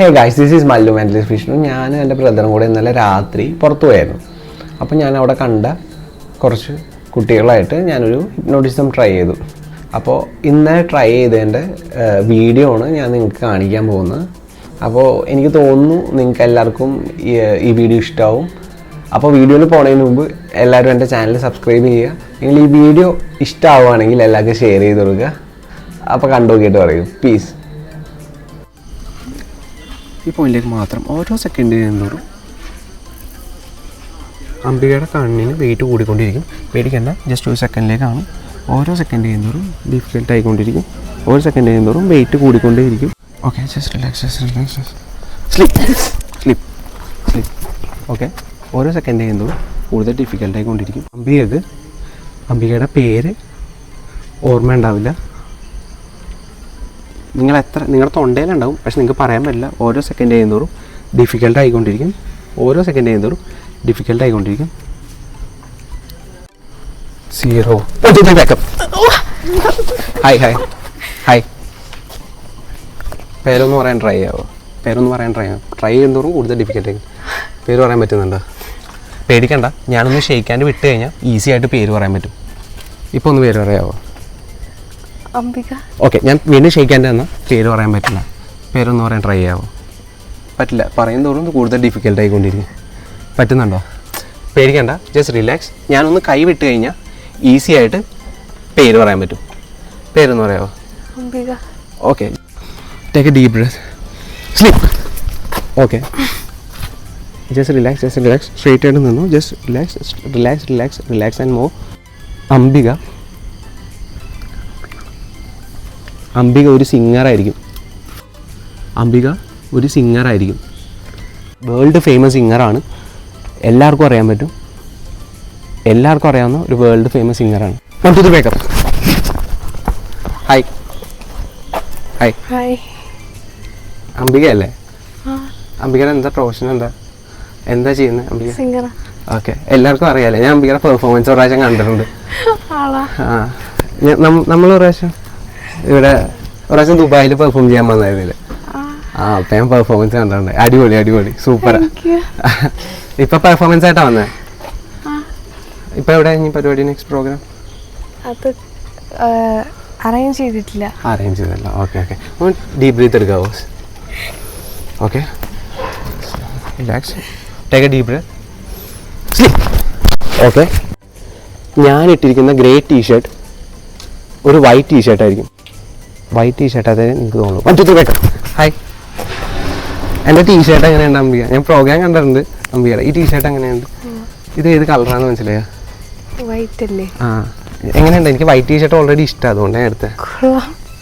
Hey guys, this is Mallu mentalist Vishnu. ഞാനും എൻ്റെ ബ്രദറും കൂടെ ഇന്നലെ രാത്രി പുറത്തു പോയായിരുന്നു. അപ്പോൾ ഞാൻ അവിടെ കണ്ട കുറച്ച് കുട്ടികളായിട്ട് ഞാനൊരു ഹിപ്നോട്ടിസം ട്രൈ ചെയ്തു. അപ്പോൾ ഇന്നലെ ട്രൈ ചെയ്തതിൻ്റെ വീഡിയോ ആണ് ഞാൻ നിങ്ങൾക്ക് കാണിക്കാൻ പോകുന്നത്. അപ്പോൾ എനിക്ക് തോന്നുന്നു നിങ്ങൾക്ക് എല്ലാവർക്കും ഈ വീഡിയോ ഇഷ്ടമാവും. അപ്പോൾ വീഡിയോയിൽ പോകുന്നതിന് മുമ്പ് എല്ലാവരും എൻ്റെ ചാനൽ സബ്സ്ക്രൈബ് ചെയ്യുക. നിങ്ങൾ ഈ വീഡിയോ ഇഷ്ടമാവുകയാണെങ്കിൽ എല്ലാവർക്കും ഷെയർ ചെയ്ത് കൊടുക്കുക. അപ്പോൾ കണ്ടു നോക്കിയിട്ട് പറയൂ. പീസ്. ഈ പോയിന്റിലേക്ക് മാത്രം ഓരോ സെക്കൻഡ് ചെയ്യുന്നതോറും അംബികയുടെ കണ്ണിന് വെയിറ്റ് കൂടിക്കൊണ്ടിരിക്കും. പേടിക്കേണ്ട, ജസ്റ്റ് ഒരു സെക്കൻഡിലേക്കാണ്. ഓരോ സെക്കൻഡ് ചെയ്യുന്നതോറും ഡിഫിക്കൽട്ട് ആയിക്കൊണ്ടിരിക്കും. ഓരോ സെക്കൻഡ് ചെയ്യുന്നതോറും വെയിറ്റ് കൂടിക്കൊണ്ടേയിരിക്കും. Okay, just relax, slip slip slip. Okay, ഓരോ സെക്കൻഡ് ചെയ്യുന്നതോറും കൂടുതൽ ഡിഫിക്കൽട്ട് ആയിക്കൊണ്ടിരിക്കും. അംബികയുടെ പേര് ഓർമ്മ ഉണ്ടാവില്ല. നിങ്ങളുടെ തൊണ്ടയിലുണ്ടാവും, പക്ഷെ നിങ്ങൾക്ക് പറയാൻ പറ്റില്ല. ഓരോ സെക്കൻഡ് ചെയ്യുന്നതോറും ഡിഫിക്കൽട്ട് ആയിക്കൊണ്ടിരിക്കും. ഓരോ സെക്കൻഡ് ചെയ്യുന്നതോറും ഡിഫിക്കൽട്ട് ആയിക്കൊണ്ടിരിക്കും. 0 ബാക്കപ്പ്. Hi hi hi. പേരൊന്ന് പറയാൻ ട്രൈ ചെയ്യാവോ? ട്രൈ ചെയ്യുന്നതോറും കൂടുതൽ ഡിഫിക്കൽട്ട് ആയിരിക്കും. പേര് പറയാൻ പറ്റുന്നുണ്ടോ? പേടിക്കണ്ട, ഞാനൊന്ന് ഷെയ്ക്കാണ്ട് വിട്ട് കഴിഞ്ഞാൽ ഈസി ആയിട്ട് പേര് പറയാൻ പറ്റും. ഇപ്പോൾ ഒന്ന് പേര് പറയാവോ? അംബിക. ഓക്കെ, ഞാൻ വീണ്ടും ഷെയ്ക്കാൻ്റെ എന്നാൽ പേര് പറയാൻ പറ്റില്ല. പേരൊന്ന് പറയാൻ ട്രൈ ചെയ്യാവോ? പറ്റില്ല. പറയുന്നതോറും കൂടുതൽ ഡിഫിക്കൽട്ട് ആയിക്കൊണ്ടിരിക്കും. പറ്റുന്നുണ്ടോ? പേടിക്കണ്ട, ജസ്റ്റ് റിലാക്സ്. ഞാനൊന്ന് കൈ വിട്ട് കഴിഞ്ഞാൽ ഈസി ആയിട്ട് പേര് പറയാൻ പറ്റും. പേരൊന്ന് പറയാവോ? Ambika. Okay, take a deep breath, sleep. Okay, just relax, straight ആയിട്ട് നിന്നു. Just relax and move. Ambika ഒരു സിംഗറായിരിക്കും. World famous സിംഗറാണ്. എല്ലാവർക്കും അറിയാൻ പറ്റും. എല്ലാവർക്കും അറിയാവുന്ന ഒരു വേൾഡ് ഫേമസ് സിംഗറാണ്. Wake up. Hi hi hi. Ambika അല്ലേ? അംബികയുടെ എന്താ പ്രൊഫഷൻ? എന്താ ചെയ്യുന്നത് അംബിക? സിംഗർ. ഓക്കെ, എല്ലാവർക്കും അറിയാലേ. ഞാൻ അംബികയുടെ പെർഫോമൻസ് ഒരു പ്രാവശ്യം കണ്ടിട്ടുണ്ട്. നമ്മൾ ഒരു പ്രാവശ്യം ദുബായിൽ പെർഫോം ചെയ്യാൻ വന്നായിരുന്നില്ലേ? അപ്പം ഞാൻ പെർഫോമൻസ് കണ്ടിട്ടുണ്ട്. അടിപൊളി, സൂപ്പറാ. ഇപ്പൊ പെർഫോമൻസ് ആയിട്ടാ വന്നേ? ഇപ്പൊ എവിടെ പരിപാടി? നെക്സ്റ്റ് പ്രോഗ്രാം അത് അറേഞ്ച് ചെയ്തിട്ടില്ല. ഓക്കെ. ഡീപ് ബ്രീത്ത് എടുക്കാവോ? Okay, relax, take a deep breath, sleep. Okay, ഞാൻ ഇട്ടിരിക്കുന്ന ഗ്രേ ടീഷർട്ട് ഒരു വൈറ്റ് ടീഷർട്ടായിരിക്കും. അതേ എനിക്ക് തോന്നുന്നു. 1 2 3 വെക്കാം. ഹായ്. എൻ്റെ ടീഷർട്ട് എങ്ങനെയുണ്ട് അംബിക? ഞാൻ പ്രോഗ്രാം കണ്ടിട്ടുണ്ട് അംബികയുടെ. ഈ ടീഷർട്ട് എങ്ങനെയുണ്ട്? ഇത് ഏത് കളറാണെന്ന് മനസ്സിലായോ? വൈറ്റ് അല്ലേ? എങ്ങനെയുണ്ട്? എനിക്ക് വൈറ്റ് ടീഷർട്ട് ഓൾറെഡി ഇഷ്ടമാണ്, അതുകൊണ്ടാണ് എടുത്തത്.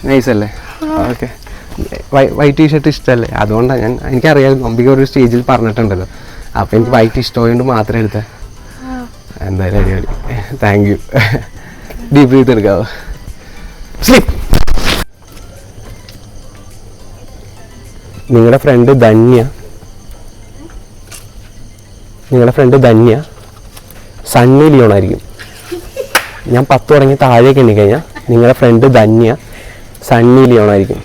നൈസ് അല്ലേ? ഓക്കെ, വൈറ്റ് ടീഷർട്ട് ഇഷ്ടമല്ലേ? അതുകൊണ്ടാണ് എനിക്കറിയാം അംബിക ഒരു സ്റ്റേജിൽ പറഞ്ഞിട്ടുണ്ടല്ലോ. അപ്പോൾ എനിക്ക് വൈറ്റ് ഇഷ്ടമായതുകൊണ്ട് മാത്രമേ എടുത്തത്. എന്തായാലും അടിപൊളി, താങ്ക് യു. ഡീപ് ബ്രീത്ത് എടുക്കാവോ? സ്ലീപ്പ്. നിങ്ങളുടെ ഫ്രണ്ട് ധന്യ സണ്ണി ലിയോൺ ആയിരിക്കും. ഞാൻ 10 തുടങ്ങി താഴേക്ക് എണ്ണിക്കഴിഞ്ഞാൽ നിങ്ങളുടെ ഫ്രണ്ട് ധന്യ സണ്ണി ലിയോൺ ആയിരിക്കും.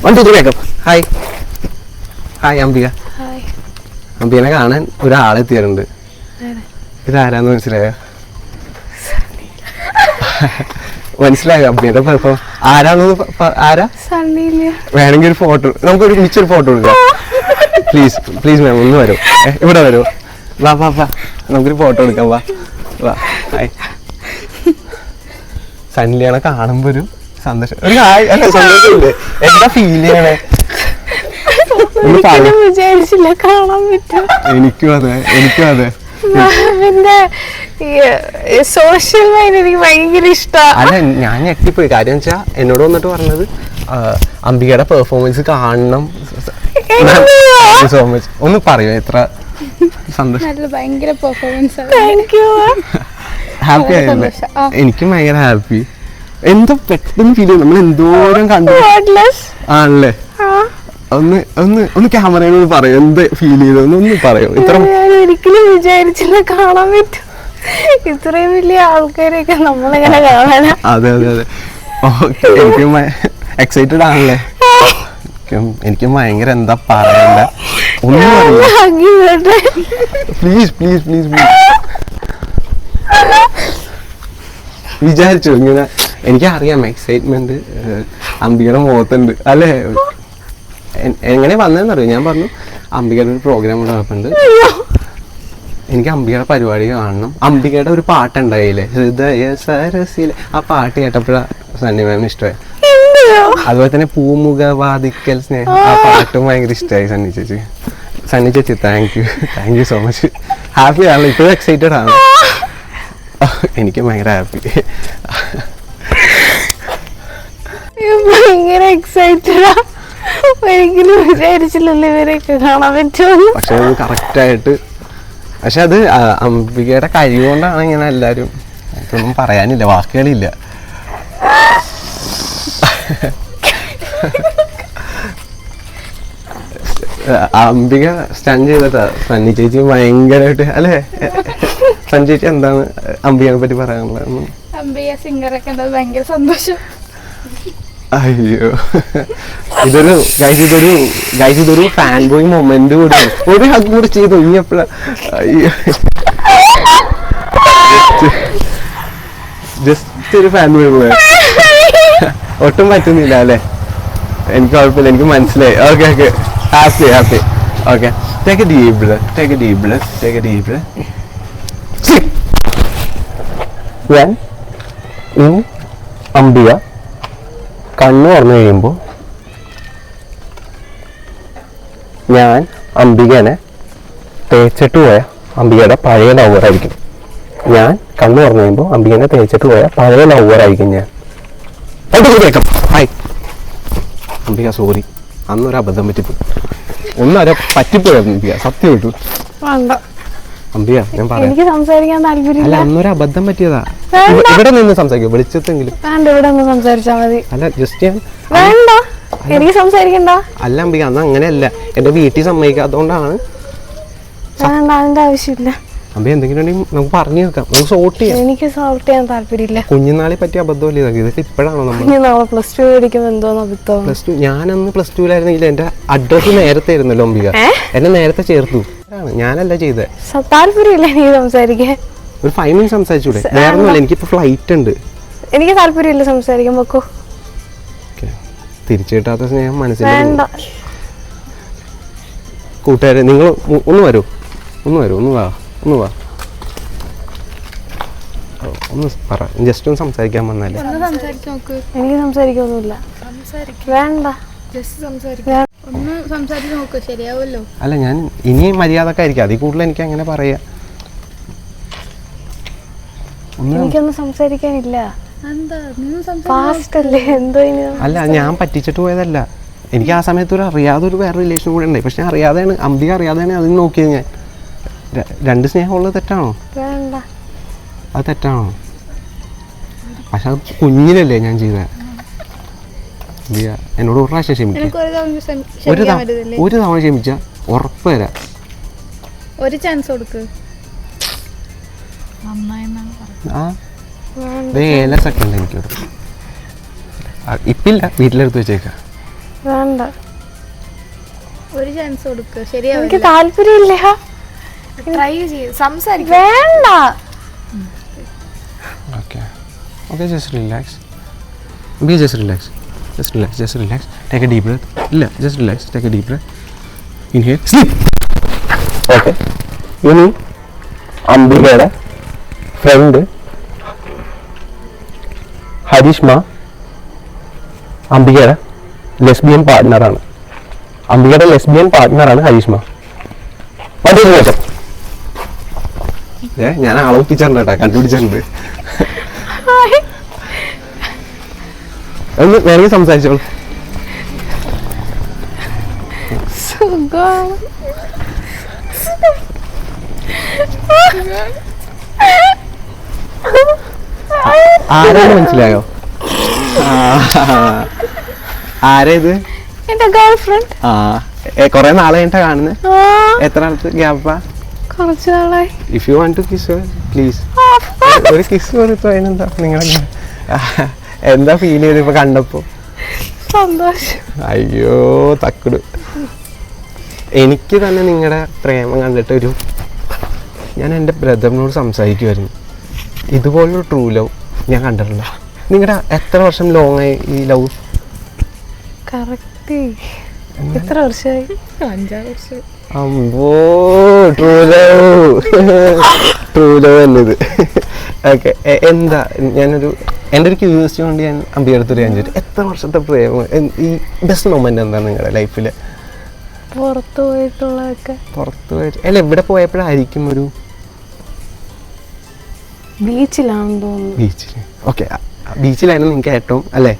1 2 3 വേഗം. ഹായ് അംബിക. അംബികനെ കാണാൻ ഒരാളെത്തിയിട്ടുണ്ട്. ഇതാരാന്ന് മനസ്സിലായോ? മനസ്സിലായോ അംബികയുടെ പെർഫോം? ആരാ? വേണമെങ്കിൽ ഒരു ഫോട്ടോ, നമുക്കൊരു മിച്ചൊരു ഫോട്ടോ എടുക്കാം. പ്ലീസ് മാം, ഒന്ന് വരും. ഇവിടെ വരൂ. വാ നമുക്കൊരു ഫോട്ടോ എടുക്കാം. വാ. ഹായ്. സണ്ണിലിയാണെ കാണുമ്പോ ഒരു സന്തോഷം. സന്തോഷമില്ലേ? എന്താ ഫീൽ ചെയ്യണേ? വിചാരിച്ചില്ല കാണാൻ പറ്റും. എനിക്കും അതെ. സോഷ്യൽ മീഡിയ എനിക്ക് ഭയങ്കര ഇഷ്ടമാണ്. അല്ല, ഞാൻ ഞെട്ടിപ്പോയി. കാര്യം വെച്ചാൽ എന്നോട് വന്നിട്ട് പറഞ്ഞത് അംബികയുടെ പെർഫോമൻസ് കാണണം. So much. ഒന്ന് പറയോ എത്ര സന്തോഷം? ഭയങ്കര പെർഫോമൻസ്. ഹാപ്പി ആയില്ലേ? എനിക്കും ഭയങ്കര ഹാപ്പി. എന്താ പെട്ടെന്ന് ഫീൽ ചെയ്യും. നമ്മൾ എന്തോരം കണ്ടു ആണല്ലേ? ഒന്ന് ക്യാമറയോട് പറയോ, എന്ത് ഫീൽ ചെയ്തൊന്ന് പറയോ? ഒരിക്കലും വിചാരിച്ചില്ല കാണാൻ പറ്റും. ഇത്രയും വലിയ ആൾക്കാരെയൊക്കെ നമ്മളെങ്ങനെ കാണാനാ? അതെ. എനിക്ക് എക്സൈറ്റഡ് ആണല്ലേ? എനിക്ക് ഭയങ്കര എന്താ പറയണ്ട, ഒന്നും അറിയില്ല. Please please please please. വിചാരിച്ചു ഇങ്ങനെ, എനിക്കറിയാം എക്സൈറ്റ്മെന്റ് അംബികയുടെ മുഖത്തുണ്ട് അല്ലേ. എങ്ങനെ വന്നതെന്നറിയോ, ഞാൻ പറഞ്ഞു അംബികയുടെ ഒരു പ്രോഗ്രാം നടക്കുന്നുണ്ട്, എനിക്ക് അംബികയുടെ പരിപാടി കാണണം. അംബികയുടെ ഒരു പാട്ടുണ്ടായില്ലേ, ഹൃദയ സരസിലെ, ആ പാട്ട് കേട്ടപ്പോഴാണ് സണ്ണി മാമിന് ഇഷ്ടമായി. അതുപോലെ തന്നെ പൂമുഖവാദിക്കൽ സ്നേഹം, ആ പാട്ടും ഭയങ്കര ഇഷ്ടമായി സണ്ണി ചേച്ചി. സണ്ണി ചേച്ചി thank you so much. Happy ആണല്ലോ, ഇപ്പോഴും എക്സൈറ്റഡ് ആണ്. എനിക്ക് ഭയങ്കര ഹാപ്പി. ഭയങ്കര എക്സൈറ്റഡാ. ഒരിക്കലും വിചാരിച്ചില്ലല്ലോ ഇവരെയൊക്കെ കാണാൻ പറ്റുമെന്ന്. പക്ഷെ അത് കറക്റ്റായിട്ട്, പക്ഷെ അത് അംബികയുടെ കഴിവുകൊണ്ടാണ് ഇങ്ങനെ എല്ലാവരും. എനിക്കൊന്നും പറയാനില്ല, വാക്കുകളില്ല. അംബിക സ്റ്റൺ ചെയ്തിട്ടാ സണ്ണി ചേച്ചി ഭയങ്കരമായിട്ട് അല്ലേ. സണ്ണി ചേച്ചി എന്താണ് അംബികയെ പറ്റി പറയാനുള്ളത്? അംബിക സിംഗറൊക്കെ ഉണ്ടത് ഭയങ്കര സന്തോഷം. അയ്യോ, ഇതൊരു ഫാൻ ബോയ് മൊമെന്റ് കൂടി. ഒരു ഹഗ് കൂടി ചെയ്തു ഇനി എപ്പോഴാ? അയ്യോ, ജസ്റ്റ് ഒരു ഫാൻ ബോയ് പോയ ഒട്ടും പറ്റുന്നില്ല അല്ലേ. എനിക്ക് കുഴപ്പമില്ല, എനിക്ക് മനസ്സിലായി. Okay okay, happy happy. Okay, take a deep breath, take a deep breath, take a deep breath. ഞാൻ അംബിക കണ്ണു തുറന്നു കഴിയുമ്പോൾ ഞാൻ അംബികനെ തേച്ചിട്ട് പോയ അംബികയുടെ പഴയ ലവറായിരിക്കും. ഞാൻ കണ്ണു തുറന്നു കഴിയുമ്പോൾ അംബികനെ തേച്ചിട്ട് പോയ പഴയ ലവറായിരിക്കും ഞാൻ. ഹായ് അംബിക, സോറി, അന്നൊരു അബദ്ധം പറ്റിപ്പോയി. പറ്റിപ്പോയി അംബിക, സത്യം കിട്ടു. അംബിക ഞാൻ പറയാം, എനിക്ക് സംസാരിക്കാൻ താല്പര്യമില്ല. അല്ല, അന്നൊരു അബദ്ധം പറ്റിയതാ. ഇവിടെ നിന്ന് സംസാരിക്കും, വെളിച്ചത്തെങ്കിലും. വേണ്ട, ഇവിടെ നിന്ന് സംസാരിച്ചാ മതി. അല്ല, ജസ്റ്റ് ഞാൻ വേണ്ട, എനിക്ക് സംസാരിക്കണ്ട. അല്ല അംബിക, അന്ന് അങ്ങനെയല്ല, എന്റെ വീട്ടിൽ സമ്മതിക്കാത്തതുകൊണ്ടാണ്. വേണ്ട, അതിന്റെ ആവശ്യമില്ല. അംബിക എന്തെങ്കിലും ഉണ്ടെങ്കിൽ നമുക്ക് പറഞ്ഞു തീർക്കാം, നമുക്ക് സോർട്ട് ചെയ്യാം. എനിക്ക് സോർട്ട് ചെയ്യാൻ താല്പര്യമില്ല. കുഞ്ഞുനാളെ പറ്റിയ അബദ്ധമല്ലേ ഇതൊക്കെ? ഇതൊക്കെ ഇപ്പോഴാണോ നമ്മൾ? നാളെ പ്ലസ് ടു പഠിക്കുമ്പോൾ എന്തോന്ന് അബദ്ധം. പ്ലസ് ടു, ഞാനന്ന് പ്ലസ് ടുവിലായിരുന്നെങ്കിൽ എന്റെ അഡ്രസ് നേരത്തെ ആയിരുന്നല്ലോ അംബിക, എന്നെ നേരത്തെ ചേർത്തു. ഞാനല്ല ചെയ്തേ. താല്പര്യമില്ല എനിക്ക് സംസാരിക്കാൻ. ഒരു 5 മിനിറ്റ് സംസാരിച്ചൂടെ? വേറെ ഒന്നുമില്ല, എനിക്കിപ്പോ ഫ്ലൈറ്റ് ഉണ്ട്. എനിക്ക് താല്പര്യമില്ല സംസാരിക്കാൻ. വെക്കോ. തിരിച്ചു കിട്ടാത്ത സ്നേഹം മനസ്സിൽ. വേണ്ട. കൂട്ടുകാരെ, നിങ്ങൾ ഒന്ന് വരൂ, ഒന്ന് വാ. ഒന്ന് പറ, ജസ്റ്റ് ഒന്ന് സംസാരിക്കാൻ വന്നല്ലേ. എനിക്ക് സംസാരിക്കൊന്നുമില്ല. വേണ്ട, ഒന്ന് സംസാരിച്ച് നോക്ക്, ശരിയാവുമല്ലോ. അല്ല, ഞാൻ ഇനി മര്യാദക്ക് ആയിരിക്കും, അതിൽ കൂടുതൽ എനിക്ക് അങ്ങനെ പറയാ. എനിക്കൊന്നും സംസാരിക്കാനില്ല. ഫാസ്റ്റ് അല്ലേ എന്തോ. അല്ല, ഞാൻ പറ്റിച്ചിട്ട് പോയതല്ല. എനിക്ക് ആ സമയത്ത് ഒരു അറിയാതെ ഒരു വേറെ റിലേഷൻ കൂടെ ഉണ്ടായി. പക്ഷെ അറിയാതെയാണ്, അംബിക അറിയാതെയാണ് അതിന് നോക്കിയത് ഞാൻ. 2 സ്നേഹമുള്ളത് തെറ്റാണോ? വേണ്ട, അത് തെറ്റാണോ? പക്ഷെ അത് കുഞ്ഞിലല്ലേ ഞാൻ ചെയ്തത്. എന്നോട് ഒരു പ്രാവശ്യം ക്ഷമിക്കും, ഒരു തവണ ക്ഷമിച്ച ഉറപ്പ് തരാം. ഒരു ചാൻസ് കൊടുക്ക്. ഏല സെക്കൻഡ് എനിക്ക് ഇപ്പില്ല, വീട്ടിലെടുത്ത് വെച്ചേക്കാം. വേണ്ട, ഒരു ചാൻസ് കൊടുക്ക്, എനിക്ക് ശരിയാവില്ല. താല്പര്യമില്ല. ട്രൈ ചെയ്ത് സംസാരിക്കും. വേണ്ട. Okay. Okay, just relax. Be just relax. Just relax. Take a deep breath. ഇല്ല, just relax. Take a deep breath. Inhale. Sleep. Okay. ഇനി അംബികയുടെ ഫ്രണ്ട് ഹരിഷ്മ അംബികയുടെ ലെസ്ബിയൻ പാർട്ട്ണറാണ്. ഹരിഷ്മ. ഞാൻ ആളൊപ്പിച്ചിട്ടുണ്ട് കേട്ടോ, കണ്ടുപിടിച്ചിട്ടുണ്ട്. ഒന്ന് വേണമെങ്കിൽ സംസാരിച്ചോളൂ. സുഖമാണ്. ആരാണ് മനസ്സിലായോ? ആരേത്? എന്റെ ഗേൾ ഫ്രണ്ട്. കൊറേ നാളെ കഴിഞ്ഞിട്ടാ കാണുന്നത്. എത്ര നാളത്തെ ഗ്യാപ്പാ? കുറച്ച് നാളായി. If you want to kiss please, ഒരു കിസ് കൊടുത്തു. അതിനെന്താ, നിങ്ങളെ എന്താ ഫീൽ ചെയ്ത് ഇപ്പൊ കണ്ടപ്പോ? സന്തോഷം. അയ്യോ തക്കുട്. എനിക്ക് തന്നെ നിങ്ങളുടെ പ്രേമം കണ്ടിട്ടൊരു ഞാൻ എൻ്റെ ബ്രദറിനോട് സംസാരിക്കുമായിരുന്നു, ഇതുപോലൊരു ട്രൂ ലവ് ഞാൻ കണ്ടിട്ടില്ല. നിങ്ങളുടെ എത്ര വർഷം ലോങ് ആയി ഈ ലവ്? കറക്റ്റ് എത്ര വർഷമായി? 5-6 വർഷം. അമ്പോ ട്രൂ ലവ് എന്നത്. ഓക്കെ, എന്താ ഞാനൊരു എൻ്റെ ഒരു ക്യൂരിയോസിറ്റി കൊണ്ട് ഞാൻ അമ്പിയടുത്തൊരു ഞാൻ ചോദിച്ചു, എത്ര വർഷത്തെ പ്രേമം, ഈ ബെസ്റ്റ് മൊമെന്റ് എന്താണ് നിങ്ങളുടെ ലൈഫിൽ? പുറത്തു പോയിട്ടുള്ളതൊക്കെ. പുറത്ത് പോയിട്ട് അല്ല, എവിടെ പോയപ്പോഴായിരിക്കും ഒരു ബീച്ചിലാണെന്ന് തോന്നുന്നു. ബീച്ചിൽ? ഓക്കെ, ബീച്ചിലായിരുന്നു നിങ്ങൾക്ക് ഏറ്റവും അല്ലേ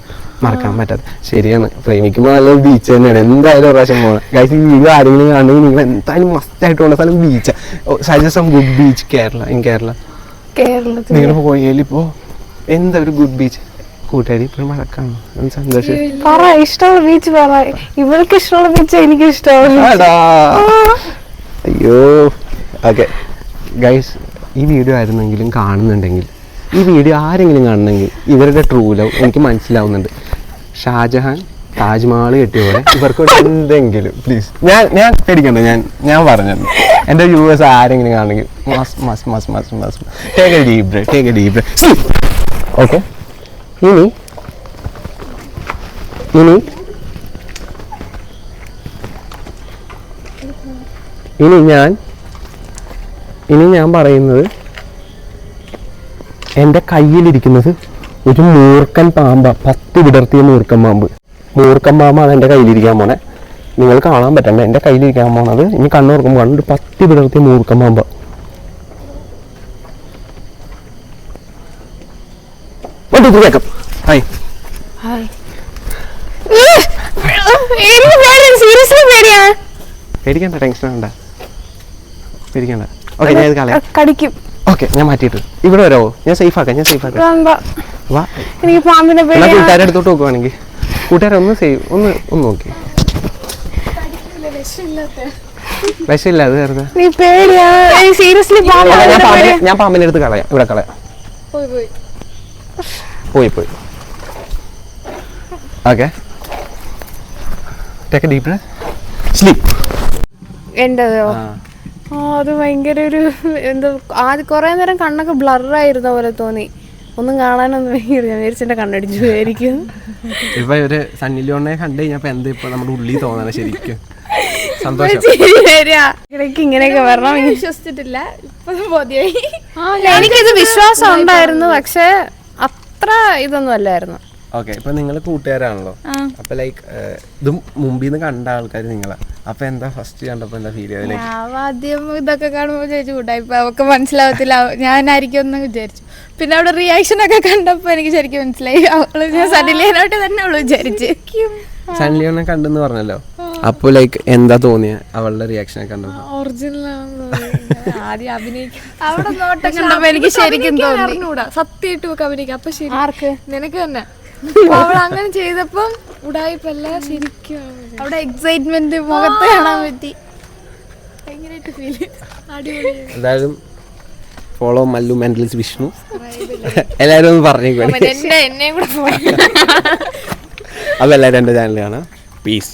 മറക്കാൻ പറ്റാത്ത. ശരിയാണ്, പ്രേമിക്കുമ്പോൾ നല്ലൊരു ബീച്ച് തന്നെയാണ്, എന്തായാലും ഒരു പ്രാവശ്യം പോകണം. ഗൈസ്, ഈ വീഡിയോ ആരെങ്കിലും കാണണമെങ്കിൽ നിങ്ങൾ എന്തായാലും മസ്റ്റായിട്ട് പോകുന്ന സ്ഥലം beach. Suggest some good beach Kerala. കേരളത്തിൽ നിങ്ങൾ പോയാലിപ്പോൾ എന്താ ഒരു ഗുഡ് ബീച്ച്? കൂട്ടുകാരി ഇപ്പോഴും മഴക്കാണോ? സന്തോഷം. പറ, ഇഷ്ടമുള്ള ബീച്ച് പറ. ഇവൾക്ക് ഇഷ്ടമുള്ള ബീച്ച് എനിക്ക് ഇഷ്ടമുള്ള. അയ്യോ. ഓക്കെ ഗൈസ്, ഈ വീഡിയോ ആയിരുന്നെങ്കിലും കാണുന്നുണ്ടെങ്കിൽ, ഈ വീഡിയോ ആരെങ്കിലും കാണണമെങ്കിൽ ഇവരുടെ ട്രൂ ലവ് എനിക്ക് മനസ്സിലാവുന്നുണ്ട്. ഷാജഹാൻ താജ്മഹൽ കെട്ടിയ പോലെ ഇവർക്ക് എന്തെങ്കിലും പ്ലീസ്, ഞാൻ പേടിക്കണ്ട, ഞാൻ പറഞ്ഞത് എൻ്റെ വ്യൂവേഴ്സ് ആരെങ്കിലും കാണണമെങ്കിൽ must take a deep breath. Okay, ഇനി ഞാൻ പറയുന്നത്, എൻ്റെ കയ്യിലിരിക്കുന്നത് ഒരു മൂർക്കൻ പാമ്പ, 10 വിടർത്തിയ മൂർക്കൻ പാമ്പാണ് എൻ്റെ കയ്യിലിരിക്കാൻ പോണേ. നിങ്ങൾ കാണാൻ പറ്റണ്ട, എൻ്റെ കയ്യിലിരിക്കാൻ പോണത് ഇനി കണ്ണുറക്കുമ്പോൾ കണ്ടു 10 വിടർത്തിയ മൂർക്കൻ പാമ്പ. ഹായ്. പേടിക്കണ്ട, ടെൻഷൻ വേണ്ട, പേടിക്കണ്ട. ഓക്കെ, ഞാൻ ഇത് കളയാം. കടിക്കും. ഓക്കെ, ഞാൻ മാറ്റിയിട്ട് ഇവിടെ വരാമോ? ഞാൻ സേഫ് ആക്കാം. വാ, എനിക്ക് പാമ്പിനെ പേടിയാ. കൂട്ടുകാരെ അടുത്തോട്ട് നോക്കുവാണെങ്കിൽ കൂട്ടുകാരെ ഒന്ന് നോക്കി. വിഷമില്ല, അത് വെറുതെ. നീ പേടിയാ? സീരിയസ്ലി ഞാൻ പാമ്പിനെ അടുത്ത് കളയാം, ഇവിടെ കളയാം. പോയി. Okay, take a deep breath, sleep. എന്റെതോ? അത് ഭയങ്കര ഒരു എന്തോ, ആദ്യം കുറെ നേരം കണ്ണൊക്കെ ബ്ലറായിരുന്ന പോലെ തോന്നി. ഒന്നും കാണാനൊന്നും ഞാൻ വിചാരിച്ചെന്റെ കണ്ണടിച്ചു പോയിരിക്കും. ഇപ്പൊ ഒരു സണ്ണി ലിയോണിനെ കണ്ടു കഴിഞ്ഞപ്പോ എന്താ ഇപ്പൊ നമ്മുടെ ഉള്ളിൽ തോന്നണ? ശരിക്കും സന്തോഷം. ഇടയ്ക്ക് ഇങ്ങനെയൊക്കെ വരണം. വിശ്വസിച്ചിട്ടില്ല, ഇപ്പൊ ബോധ്യമായി. എനിക്കിത് വിശ്വാസം ഉണ്ടായിരുന്നു, പക്ഷെ അത്ര ഇതൊന്നും അല്ലായിരുന്നു. ഓക്കെ, ഇപ്പൊ നിങ്ങൾ കൂട്ടുകാരാണല്ലോ, അപ്പൊ ലൈക്ക് ഇത് മുമ്പിൽ നിന്ന് കണ്ട ആൾക്കാർ നിങ്ങളാ, അപ്പൊ എന്താ ഫസ്റ്റ് കണ്ടപ്പോ എന്താ ഫീൽ ചെയ്തത്? ആദ്യം ഇതൊക്കെ കാണുമ്പോ ചേച്ചി കൂട്ടായിപ്പോ അവക്ക് മനസ്സിലാവത്തില്ല, ഞാനായിരിക്കും എന്ന് വിചാരിച്ചു. പിന്നെ അവിടെ റിയാക്ഷൻ ഒക്കെ കണ്ടപ്പോ എനിക്ക് ശരിക്കും മനസ്സിലായി, അവള് ഞാൻ സഡിലേനോട്ട് തന്നെ അവള് വിചാരിച്ചു. സണ്ണി ലിയോണിനെ കണ്ടെന്ന് പറഞ്ഞല്ലോ, അപ്പൊ ലൈക്ക് എന്താ തോന്നിയ അവളുടെ റിയാക്ഷൻ ഒക്കെ കണ്ടപ്പോ? ഒറിജിനൽ ആദ്യം അഭിനയിക്കും, അവിടെ നോട്ടം കണ്ടപ്പോ എനിക്ക് ശരിക്കും തോന്നി സത്യമായിട്ട് ഒക്കെ അഭിനയിക്കാം. അപ്പൊ ശരി, ആർക്ക്? നിനക്ക് തന്നെ. അവൾ അങ്ങനെ ചെയ്തപ്പം ഉടായിപ്പല്ല, ശരിക്കും അവിടെ എക്സൈറ്റ്മെന്റ് മുഖത്ത് കാണാൻ പറ്റി. ഭയങ്കരമായിട്ട് ഫീൽ. അടിപൊളി. എന്തായാലും ഫോളോ മല്ലു മെന്റലിസ്റ്റ് വിഷ്ണു. എല്ലാവരും ഒന്ന് പറഞ്ഞേക്കും. എന്നെയും കൂടെ അപ്പൊ എല്ലാവരും എൻ്റെ ചാനൽ കാണാം. പീസ്.